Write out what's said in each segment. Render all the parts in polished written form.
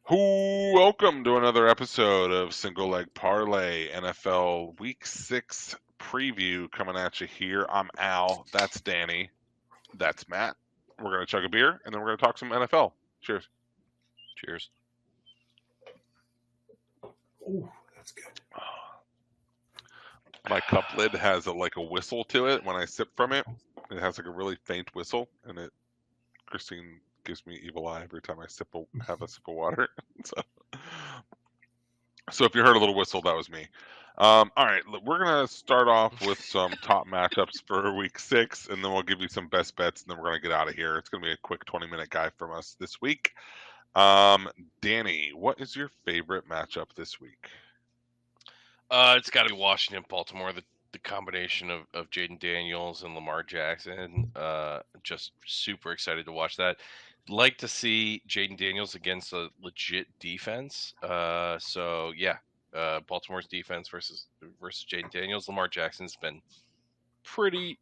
Welcome to another episode of Single Leg Parlay NFL Week 6 preview coming at you here. I'm Al. That's Danny. That's Matt. We're going to chug a beer and then we're going to talk some NFL. Cheers. Cheers. Oh, that's good. My cup lid has a whistle to it when I sip from it. It has like a really faint whistle, and Christine gives me evil eye every time I have a sip of water. So if you heard a little whistle, that was me. All right, we're going to start off with some top matchups for week 6, and then we'll give you some best bets, and then we're going to get out of here. It's going to be a quick 20-minute guide from us this week. Danny, what is your favorite matchup this week? It's got to be Washington, Baltimore. The combination of Jaden Daniels and Lamar Jackson. Just super excited to watch that. Like to see Jaden Daniels against a legit defense. So yeah, Baltimore's defense versus Jaden Daniels. Lamar Jackson's been pretty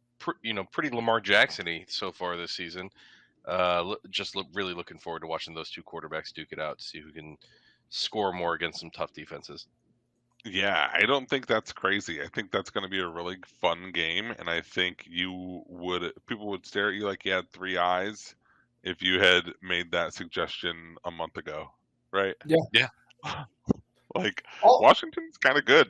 Lamar Jackson-y so far this season. Really looking forward to watching those two quarterbacks duke it out to see who can score more against some tough defenses. Yeah, I don't think that's crazy. I think that's going to be a really fun game, and I think people would stare at you like you had three eyes if you had made that suggestion a month ago, right? Yeah. Washington's kind of good.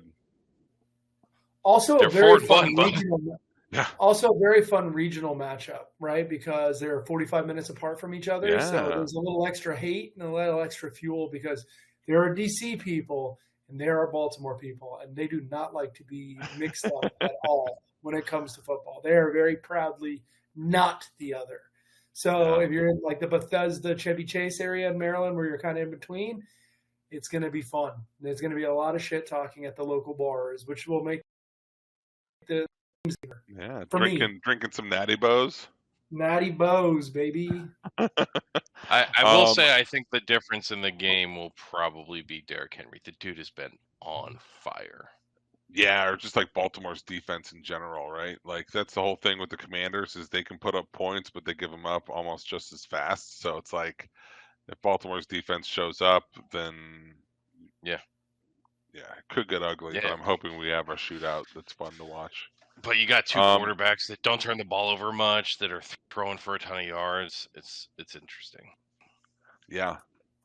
Also, they're a very fun regional. Yeah. Also, a very fun regional matchup, right? Because they're 45 minutes apart from each other, so there's a little extra hate and a little extra fuel because there are DC people and there are Baltimore people, and they do not like to be mixed up at all when it comes to football. They are very proudly not the other. So if you're in like the Bethesda, Chevy Chase area in Maryland where you're kind of in between, it's going to be fun. There's going to be a lot of shit talking at the local bars, which will make the drinking some Natty Bows. Natty Bows, baby. I will say I think the difference in the game will probably be Derrick Henry. The dude has been on fire. Yeah, or just like Baltimore's defense in general, right? Like that's the whole thing with the Commanders is they can put up points, but they give them up almost just as fast. So it's like if Baltimore's defense shows up, then yeah, it could get ugly. Yeah. But I'm hoping we have a shootout that's fun to watch. But you got two quarterbacks that don't turn the ball over much, that are throwing for a ton of yards. It's interesting. Yeah,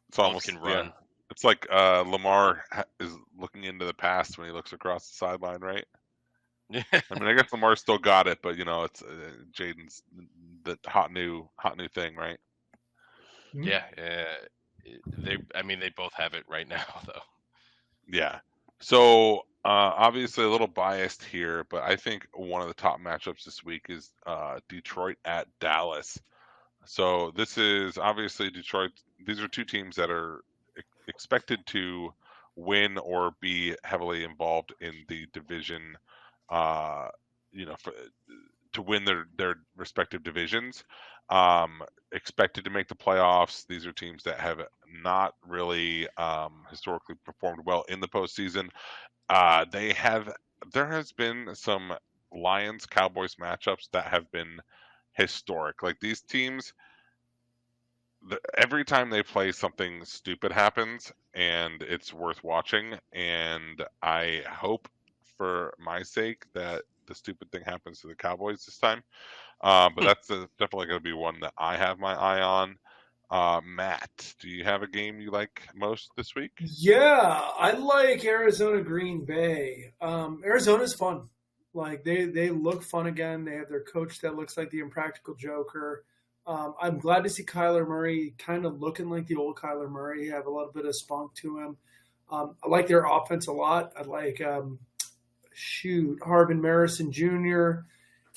it's almost can run. Yeah. It's like Lamar is looking into the past when he looks across the sideline, right? Yeah. I mean, I guess Lamar still got it, but it's Jaden's the hot new thing, right? Yeah. They both have it right now, though. Yeah. So obviously a little biased here, but I think one of the top matchups this week is Detroit at Dallas. So this is obviously Detroit. These are two teams that are expected to win or be heavily involved in the division, to win their respective divisions. Expected to make the playoffs. These are teams that have not really historically performed well in the postseason. There has been some Lions-Cowboys matchups that have been historic. Like these teams, every time they play, something stupid happens, and it's worth watching. And I hope, for my sake, that the stupid thing happens to the Cowboys this time. But that's definitely going to be one that I have my eye on. Matt, do you have a game you like most this week? Yeah, I like Arizona Green Bay. Arizona's fun. Like they look fun again. They have their coach that looks like the impractical Joker. I'm glad to see Kyler Murray kind of looking like the old Kyler Murray. Have a little bit of spunk to him. I like their offense a lot. I like Harbin Marison Jr.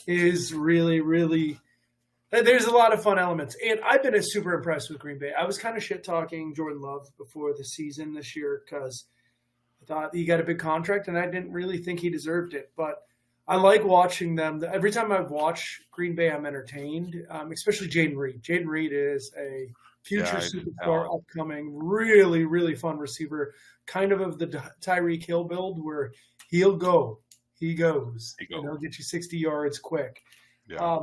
is really, really. There's a lot of fun elements. And I've been super impressed with Green Bay. I was kind of shit-talking Jordan Love before the season this year because I thought he got a big contract, and I didn't really think he deserved it. But I like watching them. Every time I've watched Green Bay, I'm entertained, especially Jaden Reed. Jaden Reed is a future superstar, upcoming, really, really fun receiver, kind of the Tyreek Hill build where he'll go. He goes. And he'll get you 60 yards quick. Yeah.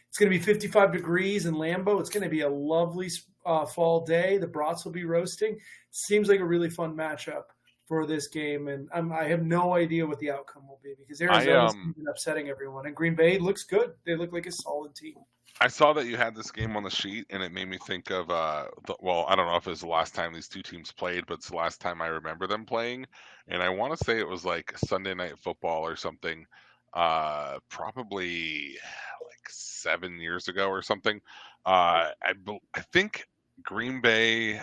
It's going to be 55 degrees in Lambeau. It's going to be a lovely fall day. The brats will be roasting. Seems like a really fun matchup for this game, and I have no idea what the outcome will be because Arizona's been upsetting everyone, and Green Bay looks good. They look like a solid team. I saw that you had this game on the sheet, and it made me think of I don't know if it was the last time these two teams played, but it's the last time I remember them playing, and I want to say it was like Sunday Night Football or something, probably like 7 years ago or something. I think Green Bay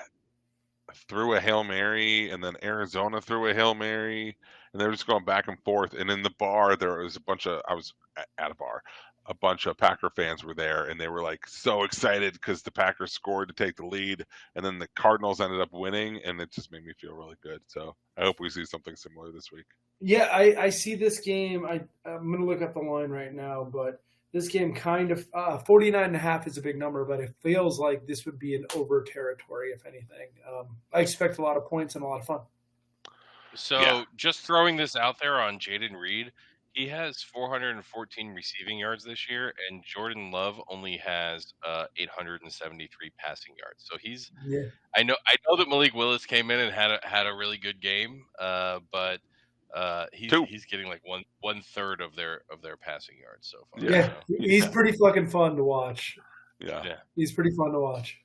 threw a Hail Mary, and then Arizona threw a Hail Mary, and they were just going back and forth. And in the bar, there was I was at a bar. A bunch of Packer fans were there, and they were like so excited because the Packers scored to take the lead, and then the Cardinals ended up winning, and it just made me feel really good. So I hope we see something similar this week. Yeah, I see this game. I'm going to look up the line right now, but this game kind of 49.5 is a big number, but it feels like this would be an over territory, if anything. I expect a lot of points and a lot of fun. So just throwing this out there on Jaden Reed, he has 414 receiving yards this year, and Jordan Love only has 873 passing yards. So he's I know that Malik Willis came in and had a really good game, but he's getting like one third of their passing yards so far. Yeah, so. He's pretty fucking fun to watch. Yeah, he's pretty fun to watch.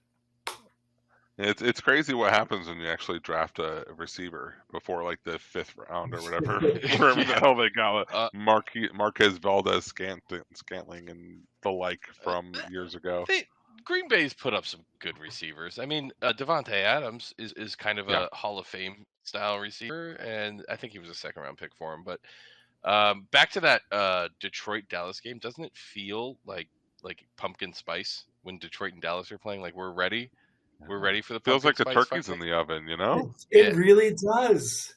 It's crazy what happens when you actually draft a receiver before like the 5th round or whatever. Wherever the hell they got Marquez Valdez-Scantling and the like from years ago. Green Bay's put up some good receivers. I mean, Devontae Adams is kind of a Hall of Fame style receiver, and I think he was a 2nd round pick for him. But back to that Detroit-Dallas game, doesn't it feel like pumpkin spice when Detroit and Dallas are playing? Like we're ready. We're ready for the feels like the turkey's in the oven, you know? It really does.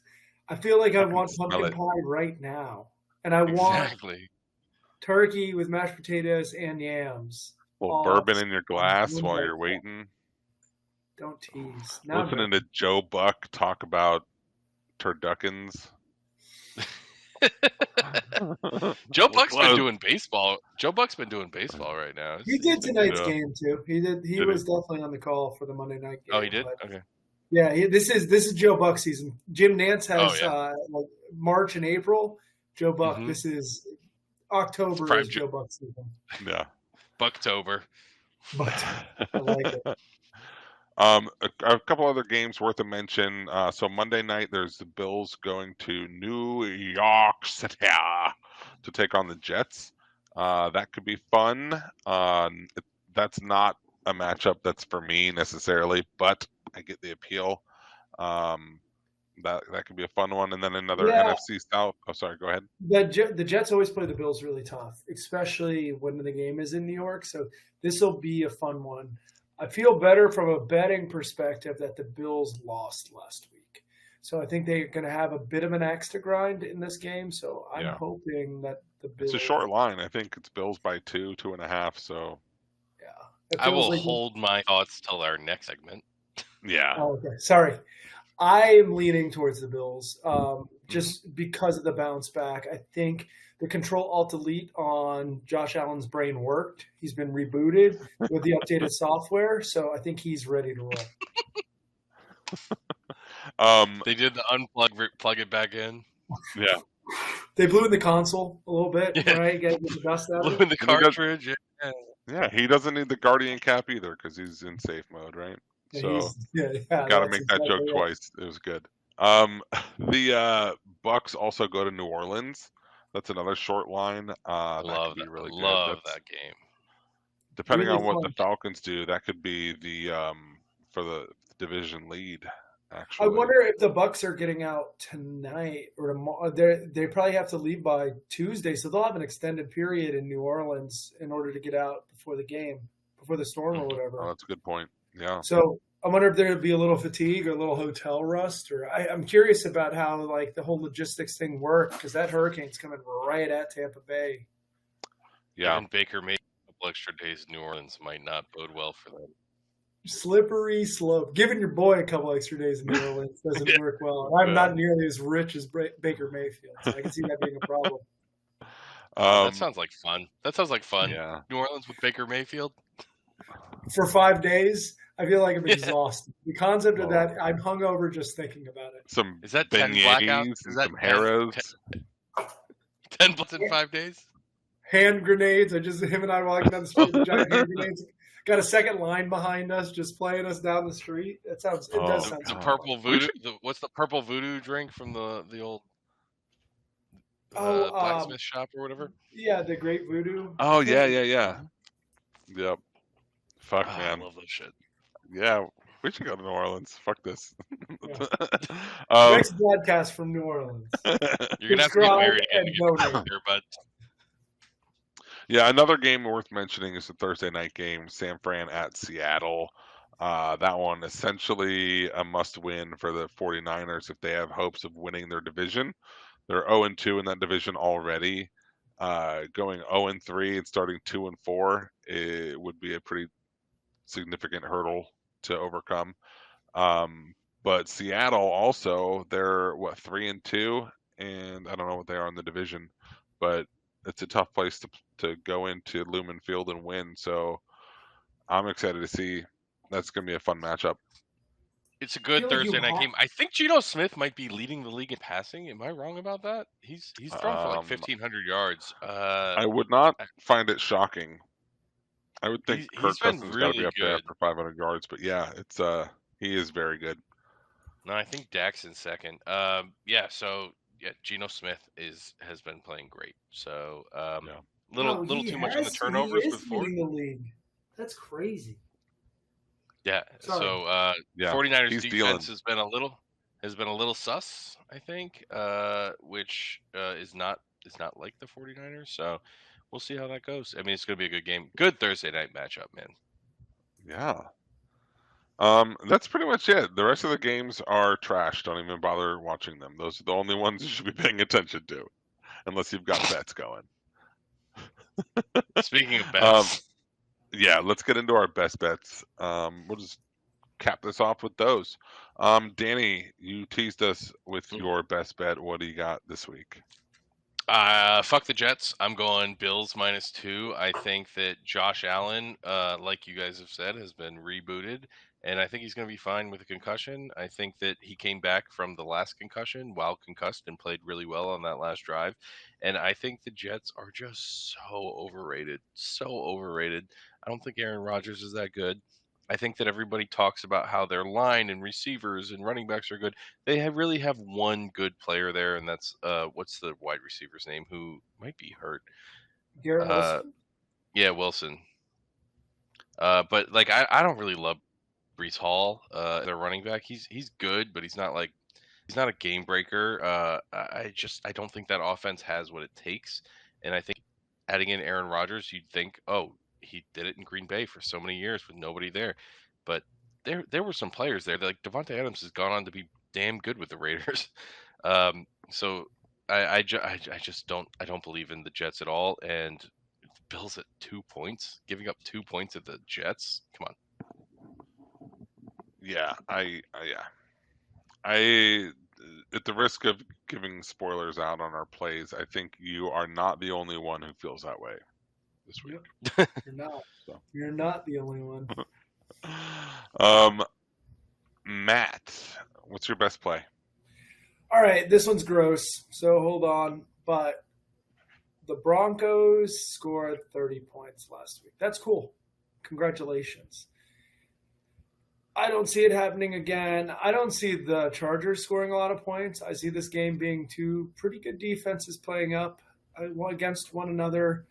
I feel like I want pumpkin pie right now. And I want turkey with mashed potatoes and yams. A little bourbon in your glass while you're waiting. Don't tease. Listening to Joe Buck talk about turduckens. Joe Buck's been doing baseball. Joe Buck's been doing baseball right now. He did tonight's game too. He did. He was definitely on the call for the Monday night game. Oh, he did. Okay. Yeah, this is Joe Buck season. Jim Nantz has like March and April. Joe Buck. This is October. Is Joe Buck season. Yeah, Bucktober. I like it. A couple other games worth a mention. So Monday night, there's the Bills going to New York City to take on the Jets. That could be fun. That's not a matchup that's for me necessarily, but I get the appeal. That could be a fun one. And then another NFC South. Oh, sorry. Go ahead. The Jets always play the Bills really tough, especially when the game is in New York. So this will be a fun one. I feel better from a betting perspective that the Bills lost last week. So I think they're going to have a bit of an axe to grind in this game. So I'm hoping that the Bills. It's a short line. I think it's Bills by 2.5. So I will hold my thoughts till our next segment. Yeah. Oh, okay. Sorry. I am leaning towards the Bills just because of the bounce back. I think the Control-Alt-Delete on Josh Allen's brain worked. He's been rebooted with the updated software, so I think he's ready to roll. They did the unplug, plug it back in. Yeah. They blew in the console a little bit, right? Get the dust out. Blew in the cartridge. Yeah, he doesn't need the Guardian cap either because he's in safe mode, right? So got to make that joke twice. It was good. The Bucks also go to New Orleans. That's another short line. Love that. Really good. Love that game. Depending on what the Falcons do, that could be the for the division lead. Actually, I wonder if the Bucks are getting out tonight or tomorrow. They probably have to leave by Tuesday, so they'll have an extended period in New Orleans in order to get out before the game, before the storm or whatever. Oh, that's a good point. Yeah. So I wonder if there would be a little fatigue or a little hotel rust, or I'm curious about how like the whole logistics thing worked because that hurricane's coming right at Tampa Bay. Yeah, and Baker made a couple extra days in New Orleans might not bode well for them. Slippery slope. Giving your boy a couple extra days in New Orleans doesn't work well. I'm not nearly as rich as Baker Mayfield, so I can see that being a problem. That sounds like fun. Yeah. New Orleans with Baker Mayfield. for 5 days, I feel like I'm exhausted. The concept of that, I'm hungover just thinking about it. Some Is that 10 blackouts? beignets Is and that some Harrows. 10 blunts in 5 days? Hand grenades. Him and I walking down the street with giant hand grenades. Got a second line behind us, just playing us down the street. It does sound the purple voodoo. What's the purple voodoo drink from the old blacksmith shop or whatever? Yeah, the Great Voodoo. Oh yeah. Yep. Fuck, man. I love that shit. Yeah, we should go to New Orleans. Fuck this. Next broadcast from New Orleans. You're gonna have to get married again to get here, but. Yeah, another game worth mentioning is the Thursday night game, San Fran at Seattle. That one essentially a must-win for the 49ers if they have hopes of winning their division. They're 0-2 in that division already. Going 0-3 and starting 2-4, it would be a pretty significant hurdle to overcome. But Seattle also, they're 3-2, and I don't know what they are in the division, but it's a tough place to go into Lumen Field and win. So I'm excited to see. That's going to be a fun matchup. It's a good Thursday night game. I think Geno Smith might be leading the league in passing. Am I wrong about that? He's thrown for like 1,500 yards. I would not find it shocking. I would think Kirk Cousins got to be up there after 500 yards, but yeah, it's he is very good. No, I think Dak's in second. Geno Smith has been playing great. So little too much on the turnovers with Ford. The league. That's crazy. Yeah. Sorry. So 49ers defense has been a little sus, I think, which is not like the 49ers. So we'll see how that goes. I mean, it's going to be a good game. Good Thursday night matchup, man. Yeah. That's pretty much it. The rest of the games are trash. Don't even bother watching them. Those are the only ones you should be paying attention to, unless you've got bets going. Speaking of bets. Yeah, let's get into our best bets. We'll just cap this off with those. Danny, you teased us with your best bet. What do you got this week? Fuck the Jets. I'm going Bills -2. I think that Josh Allen, like you guys have said, has been rebooted, and I think he's going to be fine with a concussion. I think that he came back from the last concussion while concussed and played really well on that last drive. And I think the Jets are just so overrated. So overrated. I don't think Aaron Rodgers is that good. I think that everybody talks about how their line and receivers and running backs are good. They really have one good player there, and that's what's the wide receiver's name who might be hurt? Garrett Wilson? Yeah, Wilson. But like I don't really love Breece Hall, their running back. He's good, but he's not a game breaker. I don't think that offense has what it takes. And I think adding in Aaron Rodgers, you'd think, oh, he did it in Green Bay for so many years with nobody there. But there were some players there. Like Devontae Adams has gone on to be damn good with the Raiders. So I just don't believe in the Jets at all. And Bills at 2 points, giving up 2 points at the Jets. Come on. Yeah, I at the risk of giving spoilers out on our plays, I think you are not the only one who feels that way this week. Yep. You're not. So. You're not the only one. Matt, what's your best play? All right, this one's gross, so hold on. But the Broncos scored 30 points last week. That's cool. Congratulations. I don't see it happening again. I don't see the Chargers scoring a lot of points. I see this game being two pretty good defenses playing up against one another.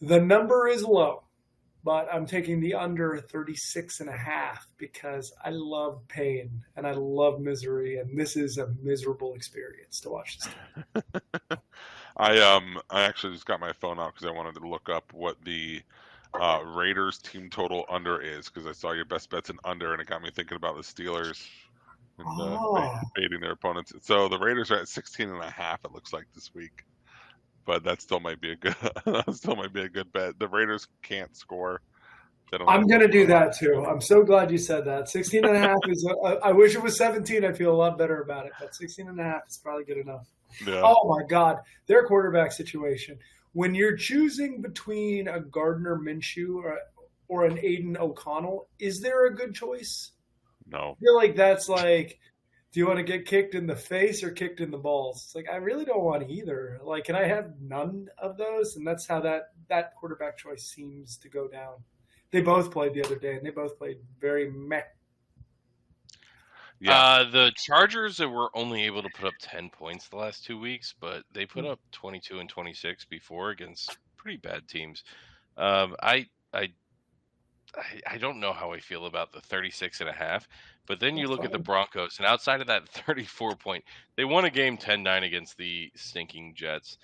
The number is low, but I'm taking the under 36.5 because I love pain and I love misery, and this is a miserable experience to watch this game. I actually just got my phone out because I wanted to look up what the Raiders team total under is, because I saw your best bet's an under, and it got me thinking about the Steelers and fading their opponents. So the Raiders are at 16.5. It looks like this week, but that still might be a good bet. The Raiders can't score. I'm going to do that too. I'm so glad you said that. 16.5 is. I wish it was 17. I feel a lot better about it, but 16.5 is probably good enough. Yeah. Oh my God, their quarterback situation. When you're choosing between a Gardner Minshew or an Aiden O'Connell, is there a good choice? No. I feel like that's like, do you want to get kicked in the face or kicked in the balls? It's like, I really don't want either. Like, can I have none of those? And that's how that quarterback choice seems to go down. They both played the other day, and they both played very meh. Yeah. The Chargers were only able to put up 10 points the last 2 weeks, but they put up 22 and 26 before against pretty bad teams. I don't know how I feel about the 36.5, but then you That's look at the fine. Broncos, and outside of that 34 point, they won a game 10-9 against the stinking Jets.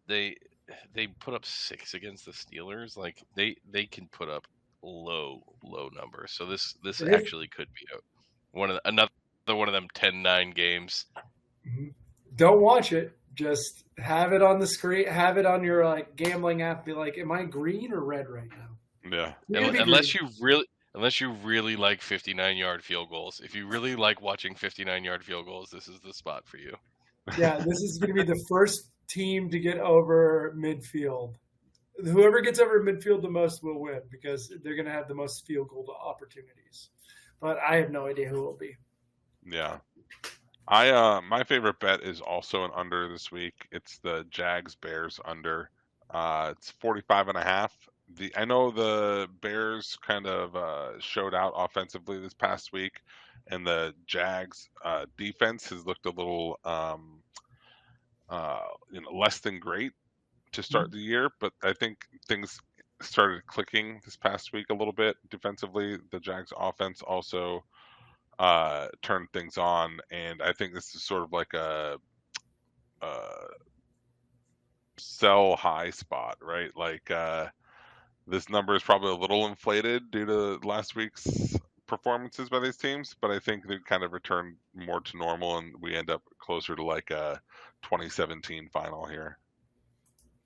They put up 6 against the Steelers. Like they can put up low numbers. So this And if- actually could be another one of them 10-9 games. Don't watch it. Just have it on the screen. Have it on your like gambling app. Be like, am I green or red right now? Yeah. Unless you really like 59-yard field goals. If you really like watching 59-yard field goals, this is the spot for you. Yeah, this is going to be the first team to get over midfield. Whoever gets over midfield the most will win because they're going to have the most field goal opportunities. But I have no idea who it will be. Yeah. My favorite bet is also an under this week. It's the Jags Bears under. It's 45.5. I know the Bears kind of showed out offensively this past week, and the Jags defense has looked a little less than great to start the year, but I think things started clicking this past week a little bit defensively. The Jags offense also turned things on, and I think this is sort of like a sell high spot, right? Like this number is probably a little inflated due to last week's performances by these teams, but I think they kind of returned more to normal, and we end up closer to like a 2017 final here.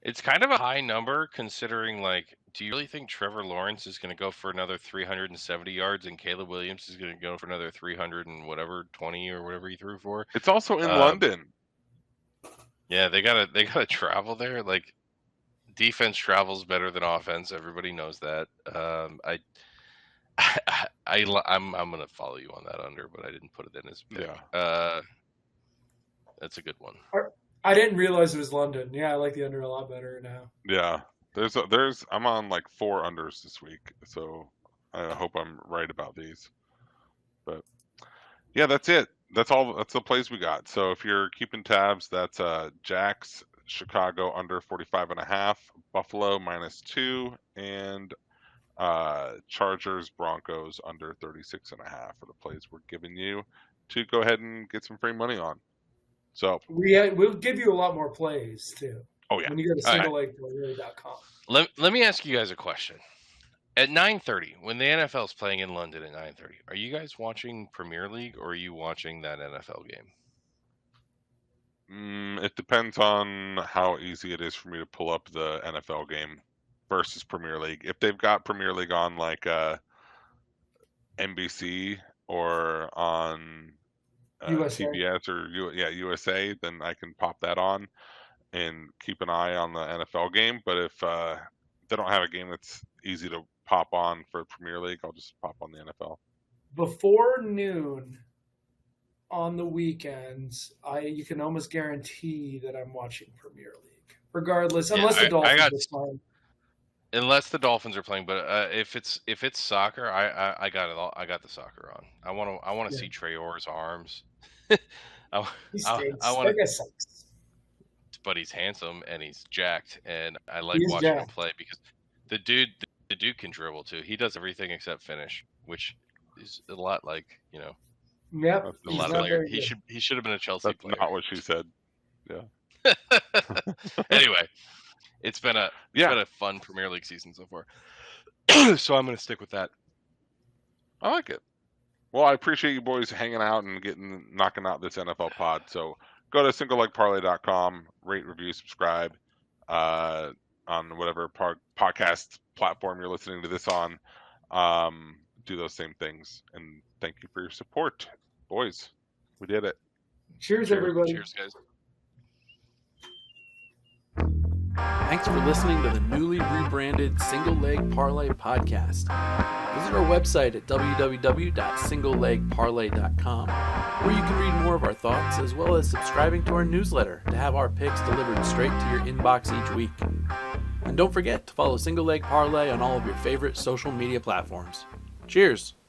It's kind of a high number considering, like, do you really think Trevor Lawrence is going to go for another 370 yards and Caleb Williams is going to go for another 300 and whatever 20 or whatever he threw for? It's also in London. Yeah, they gotta travel there. Like, defense travels better than offense. Everybody knows that. I'm gonna follow you on that under, but I didn't put it in as pick. Yeah. That's a good one. I didn't realize it was London. Yeah, I like the under a lot better now. Yeah. I'm on like 4 unders this week, so I hope I'm right about these. But yeah, that's it. That's the plays we got. So if you're keeping tabs, that's Jacks Chicago under 45.5, Buffalo -2, and Chargers Broncos under 36.5 for the plays we're giving you to go ahead and get some free money on. So we'll give you a lot more plays too. Oh yeah. When you go to singlelegplayer.com. Let me ask you guys a question. At 9:30, when the NFL is playing in London at 9:30, are you guys watching Premier League or are you watching that NFL game? It depends on how easy it is for me to pull up the NFL game versus Premier League. If they've got Premier League on like NBC or on TBS or USA, then I can pop that on and keep an eye on the NFL game. But if they don't have a game that's easy to pop on for Premier League, I'll just pop on the NFL. Before noon on the weekends, you can almost guarantee that I'm watching Premier League, regardless, unless the Dolphins are playing. Unless the Dolphins are playing, but if it's soccer, I got it all. I got the soccer on. I want to see Traore's arms. I want to. But he's handsome and he's jacked, and I like watching him play because the dude can dribble too. He does everything except finish, which is a lot like, you know. Yep. A lot of players. He should have been a Chelsea player. Not what she said. Yeah. Anyway, it's been a fun Premier League season so far. So I'm going to stick with that. I like it. Well, I appreciate you boys hanging out and knocking out this NFL pod. So go to singlelegparlay.com, rate, review, subscribe on whatever podcast platform you're listening to this on. Do those same things. And thank you for your support. Boys, we did it. Cheers, everybody. Cheers, guys. Thanks for listening to the newly rebranded Single Leg Parlay podcast. Visit our website at www.singlelegparlay.com, where you can read more of our thoughts, as well as subscribing to our newsletter to have our picks delivered straight to your inbox each week. And don't forget to follow Single Leg Parlay on all of your favorite social media platforms. Cheers!